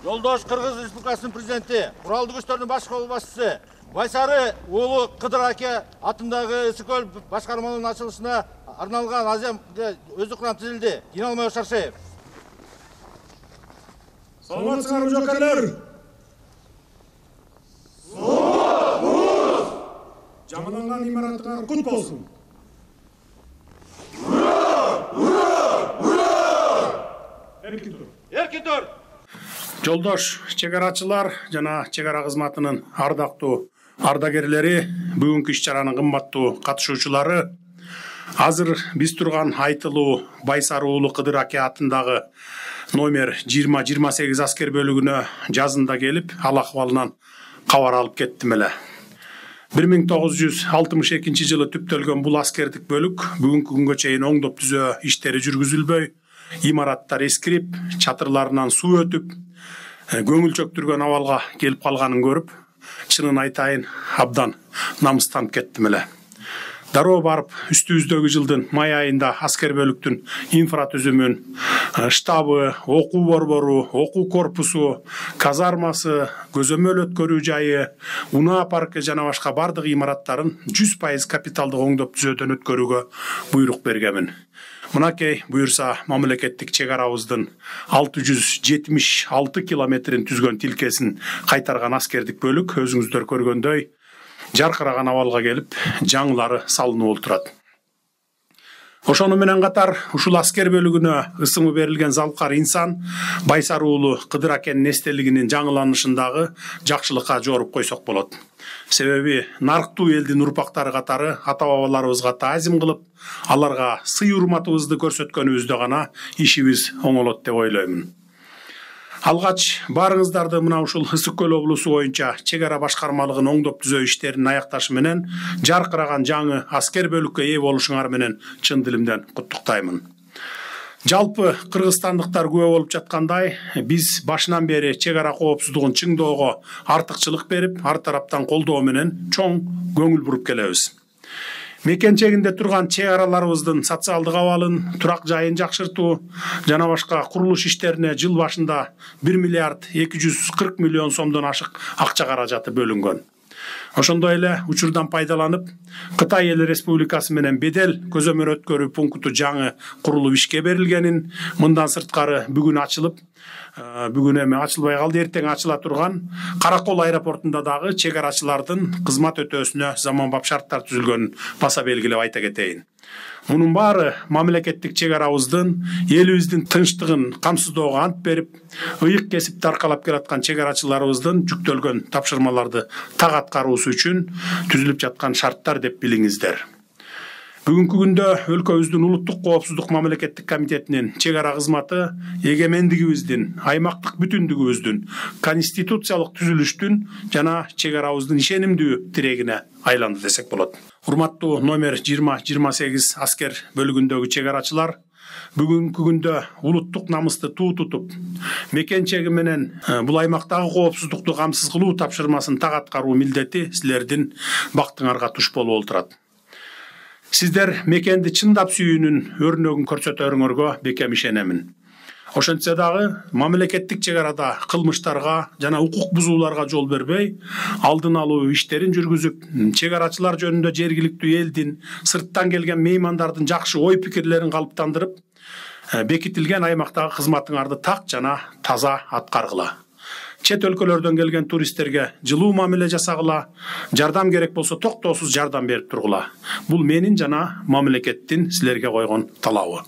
Жолдош Кыргыз Республикасынын президенти, Куралдуу күчтөрдүн баш колбасчысы Байсары уулу Кыдыр аке атындагы Ысык-Көл башкармаларынын ачылышына арналган азия өздүк уран тизилди. Генерал-майор Шаршеев. Саламатсыздарбы жокерлер? Жаңыланган имараттар кут болсун. Эркин тур. Жолдош чегарачылар жана чегара кызматынын ардактуу ардагерлери, бүгүнкү иш-чаранын кымбаттуу катышуучулары, азыр биз турган айтылуу Байсары уулу Кыдыр аке атындагы номер 20-28 аскер бөлүгүнө жазында келип, ал акыбалынан кабар алып кеттим эле. 1962 жылы түптөлгөн бул аскердик бөлүк бүгүнкү күнгө чейин оңдоп түзөө иштери жүргүзүлбөй, имараттар эскирип, чатырларынан суу өтүп, көңүл чөктүргөн абалга келип калганын көрүп, чынын айтайын, абдан намыстанып кеттим эле. Дароо барып, үстүбүздөгү жылдын май айында аскер бөлүктүн инфратүзүмүн, штабы, окуу борбору, окуу корпусу, казармасы, көзөмөл өткөрүү жайы, унаа паркы жана башка бардык имараттарын 100% капиталдык оңдоп түзөөдөн өткөрүүгө буйрук бергенмин. Мынакей буюрса мамлекеттик чегарабыздын 676 километрин түзгөн тилкесин кайтарган аскердик бөлүк өзүңүздөр көргөндөй жаркыраган абалга келип, жаңылары салынып отурат. Ошону менен катар ушул аскер бөлүгүнө ысымы берилген залкар инсан Байсары уулу Кыдыр акенин эстелигинин жаңыланышындагы жакшылыкка жоруп койсок болот. Себеби нарктуу элдин урпактары катары ата-бабаларыбызга таазим кылып, аларга сый урматыбызды көрсөткөнүбүздө гана ишибиз оңолот деп ойлоймун. Алгач баарыңыздарды мына ушул Ысык-Көл облусу боюнча чегара башкармалыгын оңдоп түзөө иштерин аякташы менен жаркыраган жаңы аскер бөлүккө ээ болушуңар менен чын дилимден куттуктаймын. Жалпы кыргызстандыктар күбө болуп жаткандай, биз башынан бери чегара коопсуздугун чыңдоого артыкчылык берип, ар тараптан колдоо менен чоң көңүл буруп келебиз. Мекенчегинде турган чегараларыбыздын социалдык абалын, турак жайын жакшыртуу жана башка курулуш иштерине жыл башында 1 миллиард 240 миллион сомдон ашык акча каражаты бөлүнгөн. Ошондой эле учурдан пайдаланып, Кытай эл республикасы менен бедел көзөмөл өткөрүү пункту жаңы курулуп ишке берилгенин, мындан сырткары бүгүн ачылып, бүгүн эми ачылбай калды, эртең ачыла турган Каракол аэропортунда дагы чегарачылардын кызмат өтөөсүнө заманбап шарттар түзүлгөнүн баса белгилеп айта кетейин. Мунун баары мамлекеттик чегарабыздын, элибиздин тынчтыгын камсыздоого ант берип, ыйык кесип таркалап келаткан чегарачыларыбыздын жүктөлгөн тапшырмаларды так аткаруусу үчүн түзүлүп жаткан шарттар деп билиңиздер. Бүгүнкү күндө өлкөбүздүн улуттук коопсуздук мамлекеттик комитетинин чегара кызматы эгемендигибиздин, аймактык бүтүндүгүбүздүн, конституциялык түзүлүштүн жана чегарабыздын ишенимдүү тирегине айланды десек болот. Урматтуу номер 20-28 аскер бөлүгүндөгү чегарачылар, бүгүнкү күндө улуттук намысты туу тутуп, мекенчеги менен бул аймактагы коопсуздукту камсыз кылуу тапшырмасын так аткаруу милдети силердин бактыңарга туш болуп отурат. Сиздер мекенди чындап сүйүүнүн өрнөгүн көрсөтөрүңөргө бекем ишенемин. Ошентсе дагы мамлекеттик чегарада кылмыштарга жана укук бузууларга жол бербей, алдын алуу иштерин жүргүзүп, чегарачылар жөнүндө жергиликтүү элдин, сырттан келген меймандардын жакшы ой пикирлерин калыптандырып, бекитилген аймактагы кызматыңарды так жана таза аткаргыла. Чет өлкөлөрдөн келген туристтерге жылуу мамиле жасагыла, жардам керек болсо токтоосуз жардам берип тургула. Бул менин жана мамлекеттин силерге койгон талабы.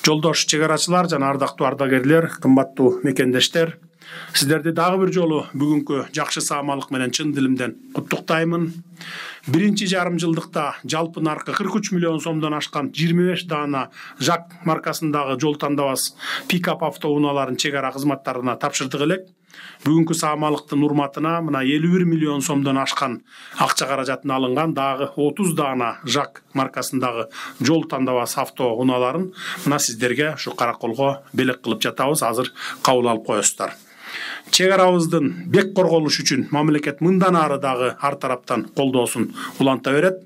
Жолдош чегарачылар жана ардактуу ардагерлер, кымбаттуу мекендештер, сиздерди дагы бир жолу бүгүнкү жакшы саамалык менен чын дилимден куттуктаймын. Биринчи жарым жылдыкта жалпы наркы 43 миллион сомдон ашкан 25 даана ЖАК маркасындагы жол тандабас пикап автоунааларын чегара кызматтарына тапшырдык элек. Бүгүнкү саамалыктын урматына мына 51 миллион сомдон ашкан акча каражатын алынган дагы 30 даана ЖАК маркасындагы жол тандабас автоунааларын мына сиздерге ушу Караколго белек кылып жатабыз, азыр кабыл алып коесуздар. чек арабыздын бек корголуш үчүн мамлекет мындан ары дагы ар тараптан колдоосун уланта берет.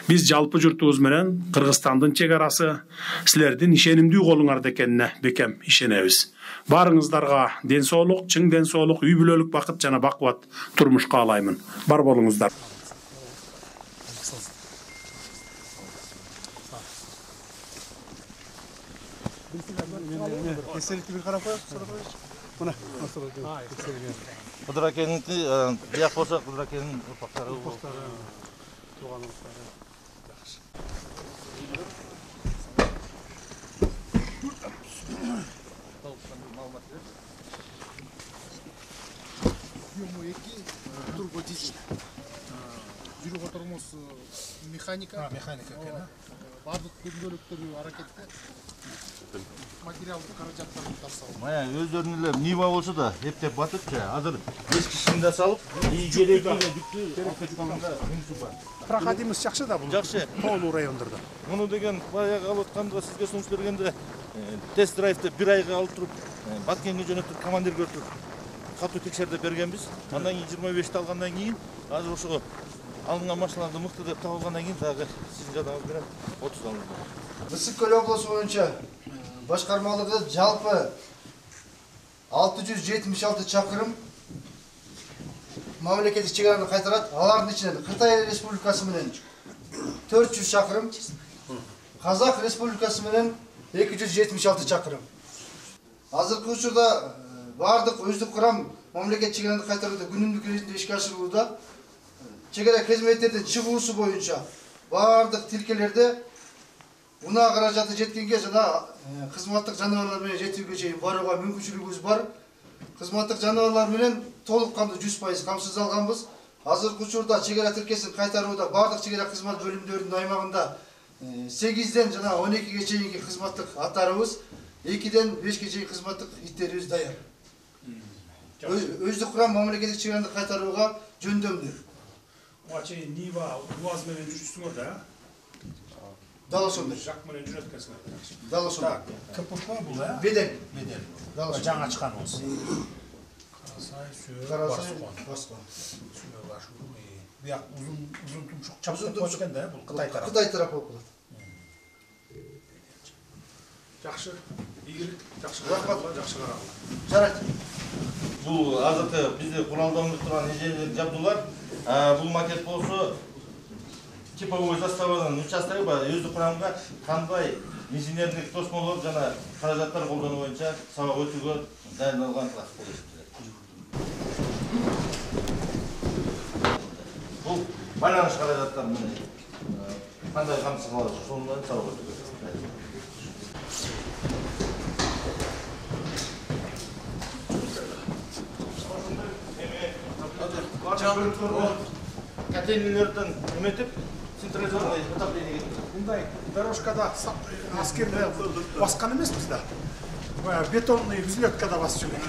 Биз жалпы журтубуз менен Кыргызстандын чек арасы силердин ишенимдүү колуңарда экенине бекем ишенебиз. Барыңыздарга ден соолук, чың ден соолук, үй бүлөлүк бакыт жана бакубат турмуш каалаймын. Бар болуңуздар. Kesinlikle bir karapa Buna. Кыдыр акеники бияк болсо Кыдыр акенин урпактары. Жүрүп отурмуз механика. Бардык көндөлүктөрү аракетте. Материалдык каражаттарды тапсыруу. Мая өздөрүнүн эле Нива болсо да эптеп батып, азыр эскисин да салып, ийгелектүү жүктүү Проходимость жакшы да бул. жакшы. Тоолуу райондордо. Муну деген баягы алып атканда сизге сунуш бергенде тест драйвди бир айга алып туруп, Баткенге жөнөтүп командирге өтүп катуу текшердеп бергенбиз. Андан кийин 25ти алгандан кийин азыр ошо алынган машиналарды мыкты деп табылгандан кийин дагы сиздин жардамыңыз менен 30 алынды. Ысык көл облусу боюнча башкармалыгы жалпы 676 чакырым мамлекеттик чек араны кайтарат. Алардын ичинен Кытай Республикасы менен 400 чакырым, Казак Республикасы менен 276 чакырым. Азыркы учурда бардык өздүк курам мамлекеттик чек араны кайтарууда күнүмдүк режимде ишке ашырылууда. Чек ара қызметтерден чыгуусу боюнча бардык тилкелерде унаа каражаты жеткенге жана кызматтык жаныбарлар менен жетүүгө чейин барууга мүмкүнчүлүгүбүз бар. Кызматтык жаныбарлар менен толук кандуу 100% камсыз алганбыз. Азыркы учурда чек ара тилкесин кайтарууда бардык чек ара кызмат бөлүмдөрүнүн аймагында 8ден жана 12ге чейинки кызматтык аттарыбыз, 2ден 5ке чейин кызматтык иттерибиз даяр. Өздүк курам мамлекеттик чек араны кайтарууга жөндөмдүү. Чейин Нива УАЗ менен жүрүшсүңөр да? Дал ошондой. Жак менен жүрөткөнсүңөр. Дал ошондой. КПП бул, э? Бедел. Дал ошондой. Жаңы ачканыбыз. Карасай, Баскон. Бияк узун тумшук чапсып коюшкан да, бул Кытай тарапы. Кытай тарапы болуп калат. Жакшы. Ийгилик, жакшы Рахмат. жакшы карагыла. Жарайт. Бул азыркы бизде куралданып турган инженерлик жабдуулар, бул макет болсо типовой заставанын участогу бар, өздүк курамга кандай инженерлик тосмолор жана каражаттар колдонуу боюнча сабак өтүүгө дайындалган класс болуп эсептелет. Бул байланыш каражаттары менен кандай камсыз кылабыз, ошону менен сабак өтүүгө. Котельнелерден эметип, централизованный отопление. Мындай дорожкада аскерлер баскан эмеспиз да. Бетонный взлеткада басып жүрөт.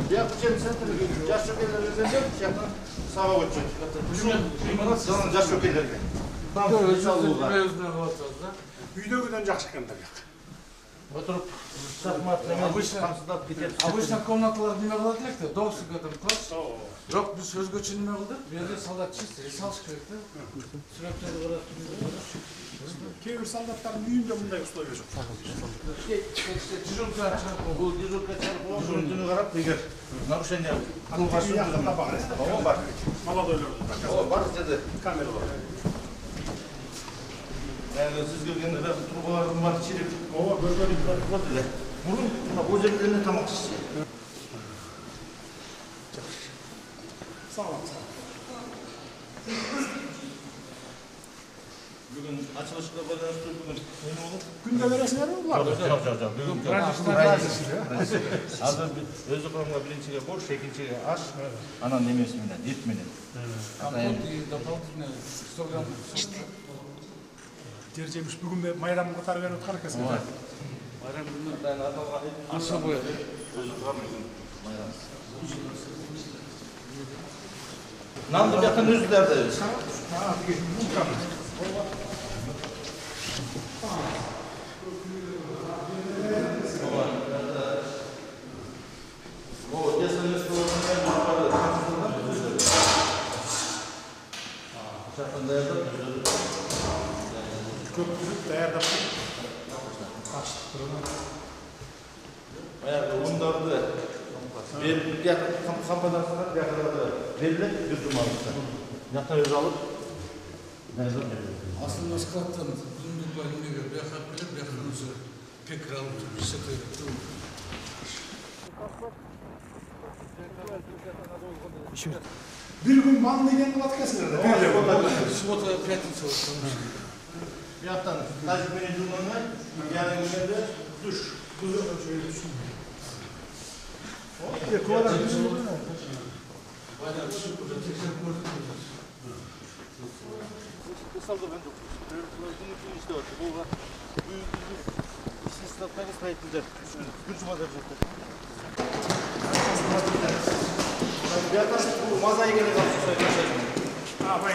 Бияк учебный центр жаш жокейлер өзүндө жакын сабак өтчү. Жаш жокейлерге. Үйдөгүдөн жакшы экен да бияк. Отырып шахмат камсыздап кетет. Обычно комнаталар неме кылат электе, доосу көтөрүп коет. Жок, биз өзгөчө неме кылдык. Бу жерде солдат чисто, салыш керек да. Сүрөттөрдү карап Кээ бир солдаттардын үйүндө мындай условия жок. дежурка чыгып Бул дежурка чыгып, түнү карап, эгер нарушение кылган бар. Молодойлордун да. Бар жерде Камера бар. сиз келгенде трубалардын баары чирип, Ооба, көргөнүм бар. вот эле. Мурун бул жерлеринде тамак ичти. Салам. Бүгүн ачылышка байланыштуу бүгүн эмне болуп? Күндө бересиңерби булар? Жок. Азыр өзү курамга биринчиге борщ, экинчиге аш, анан немеси менен, эт менен. дополнительно 100 грамм. Жер жемиш бүгүн майрамга катары берип аткан экенсиң. Особый. Нанды бияктан өзүлөр да. компаниясына беріледі бір жұмалықта. Жақтан өзі алып, Aslında sklattan uzunluk var ne göre beyaz bile beyaz özü pek rahat bir şey değil. Bir gün man деген кылат экенсиңер да. Суббота, пятница вот. bir jақтан тәжірибемен жұмалына, яғни өмірде душ.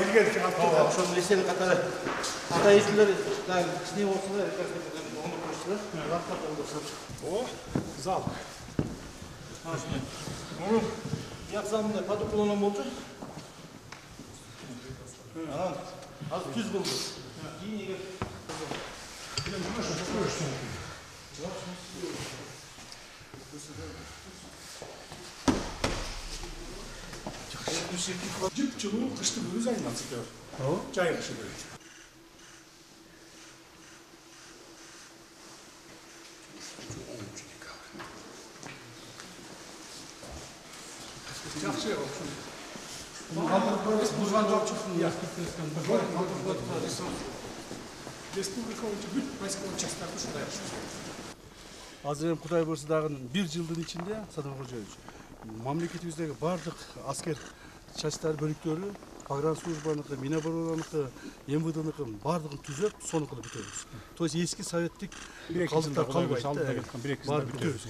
илгерки калып Ошону эсели катары ата эсилер кичине болсо да оңдоп коюштулар. О, зал. Мунун yak zamında padı kullanan oldu. Az tüz buldu. Yine gel. Cip çubuğu kıştı bölüz ayından sıkıyor. Çay kışı bölüz. Жақсы оқысын. Бұзған жоқ шығсын. Республика бойынша бүт войсковой частьтарды шундай ашты. Азыр эми Кудай буйрса дагы бир жылдын ичинде Садыр Кожоевич мамлекетибиздеги бардык аскер частьтар бөлүктөрү погранслужбаныкы, Миноборонаныкы, МВДныкы бардыгын түзөп, сону кылып бүтөбүз. То есть эски советтик калдыктар калбайт. Баары бүтөбүз.